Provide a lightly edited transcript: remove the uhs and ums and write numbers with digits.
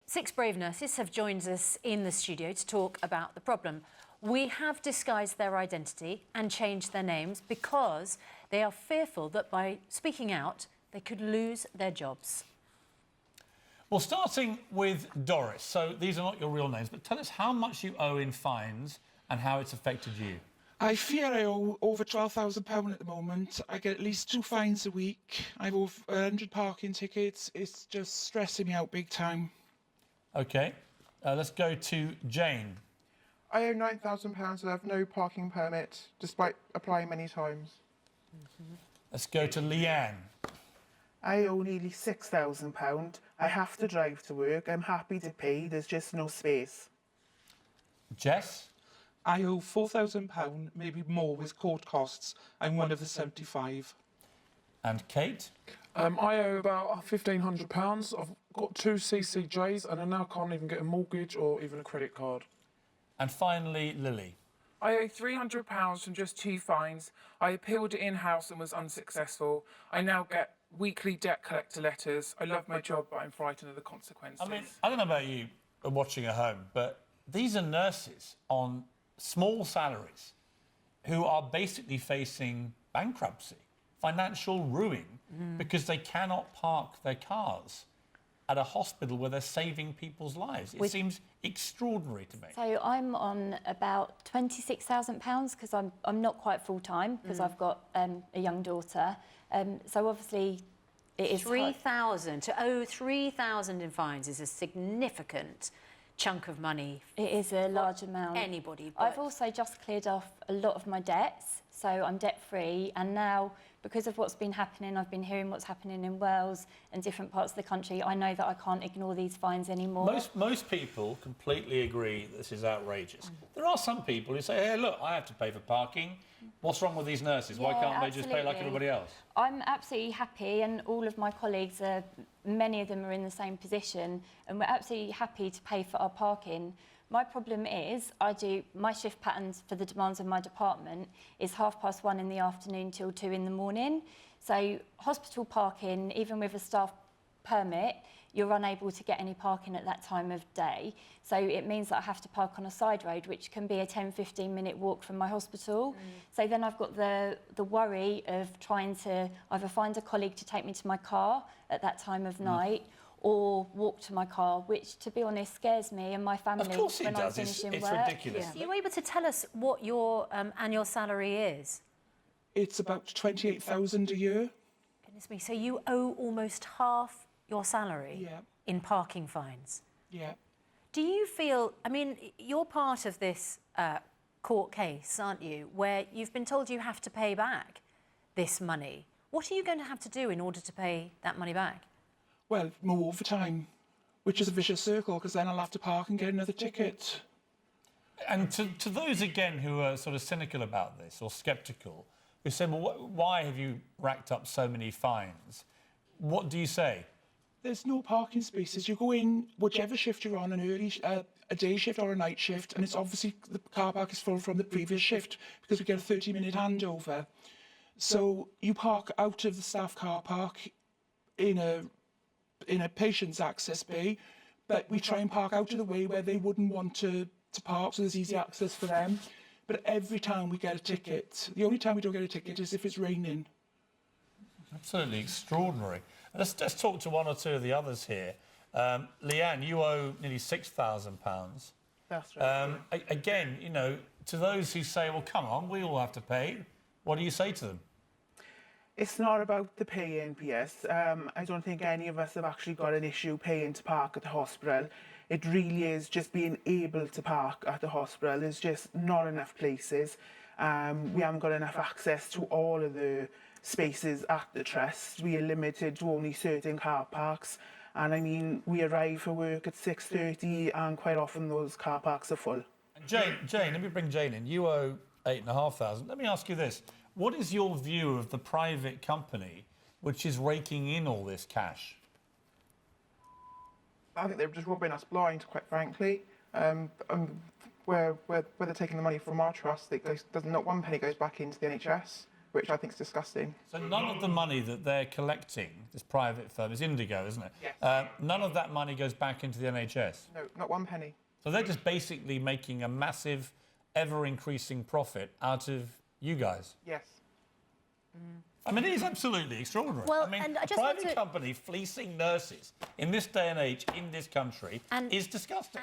6 brave nurses have joined us in the studio to talk about the problem. We have disguised their identity and changed their names because they are fearful that by speaking out, they could lose their jobs. Well, starting with Doris. So these are not your real names, but tell us how much you owe in fines and how it's affected you. I fear I owe over £12,000 at the moment. I get at least 2 fines a week. I've over 100 parking tickets. It's just stressing me out big time. OK, let's go to Jane. I owe £9,000 and I have no parking permit, despite applying many times. Let's go to Leanne. I owe nearly £6,000. I have to drive to work. I'm happy to pay. There's just no space. Jess? I owe £4,000, maybe more with court costs. I'm one of the 75. And Kate? I owe about £1,500. I've got 2 CCJs and I now can't even get a mortgage or even a credit card. And finally, Lily. I owe £300 from just 2 fines. I appealed it in-house and was unsuccessful. I now get weekly debt collector letters. I love my job, but I'm frightened of the consequences. I mean, I don't know about you watching at home, but these are nurses on small salaries who are basically facing bankruptcy, financial ruin, because they cannot park their cars at a hospital where they're saving people's lives. It seems extraordinary to me. So I'm on about £26,000 because I'm not quite full-time because I've got a young daughter. So obviously it is... 3,000. To owe 3,000 in fines is a significant chunk of money. It is a large amount. Anybody. But... I've also just cleared off a lot of my debts, so I'm debt-free, and now, because of what's been happening, I've been hearing what's happening in Wales and different parts of the country, I know that I can't ignore these fines anymore. Most people completely agree this is outrageous. There are some people who say, hey, look, I have to pay for parking. What's wrong with these nurses? Why can't they just pay like everybody else? I'm absolutely happy, and all of my colleagues, many of them are in the same position, and we're absolutely happy to pay for our parking. My problem is, my shift patterns for the demands of my department is 1:30 in the afternoon till 2 in the morning. So hospital parking, even with a staff permit, you're unable to get any parking at that time of day. So it means that I have to park on a side road, which can be a 10-15 minute walk from my hospital. So then I've got the worry of trying to either find a colleague to take me to my car at that time of night, or walk to my car, which, to be honest, scares me and my family. Of course when it does. I'm finishing It's work. ridiculous. Are you able to tell us what your annual salary is? It's about 28,000 a year. Goodness me, so you owe almost half your salary in parking fines? Yeah. Do you feel, I mean, you're part of this court case, aren't you, where you've been told you have to pay back this money. What are you going to have to do in order to pay that money back? Well, more overtime, which is a vicious circle, because then I'll have to park and get another ticket. And to those, again, who are sort of cynical about this or sceptical, who say, well, why have you racked up so many fines? What do you say? There's no parking spaces. You go in, whichever shift you're on, a day shift or a night shift, and it's obviously the car park is full from the previous shift because we get a 30-minute handover. So you park out of the staff car park in a patient's access bay, but we try and park out of the way where they wouldn't want to park, so there's easy access for them. But every time we get a ticket, the only time we don't get a ticket is if it's raining. Absolutely extraordinary. Let's talk to one or two of the others here. Leanne, you owe nearly £6,000. That's right. Again, you know, to those who say, well, come on, we all have to pay, what do you say to them? It's not about the paying, Piers. I don't think any of us have actually got an issue paying to park at the hospital. It really is just being able to park at the hospital. There's just not enough places. We haven't got enough access to all of the spaces at the trust. We are limited to only certain car parks. And I mean, we arrive for work at 6:30 and quite often those car parks are full. Jane, let me bring Jane in. You owe £8,500. Let me ask you this. What is your view of the private company which is raking in all this cash? I think they're just robbing us blind, quite frankly. Where they're taking the money from our trust, not one penny goes back into the NHS. which I think is disgusting. So none of the money that they're collecting, this private firm, is Indigo, isn't it? Yes. None of that money goes back into the NHS. No, not one penny. So they're just basically making a massive, ever-increasing profit out of you guys. Yes. I mean, it is absolutely extraordinary. Well, I mean, and I a just want private to- company fleecing nurses in this day and age, in this country, And- is disgusting.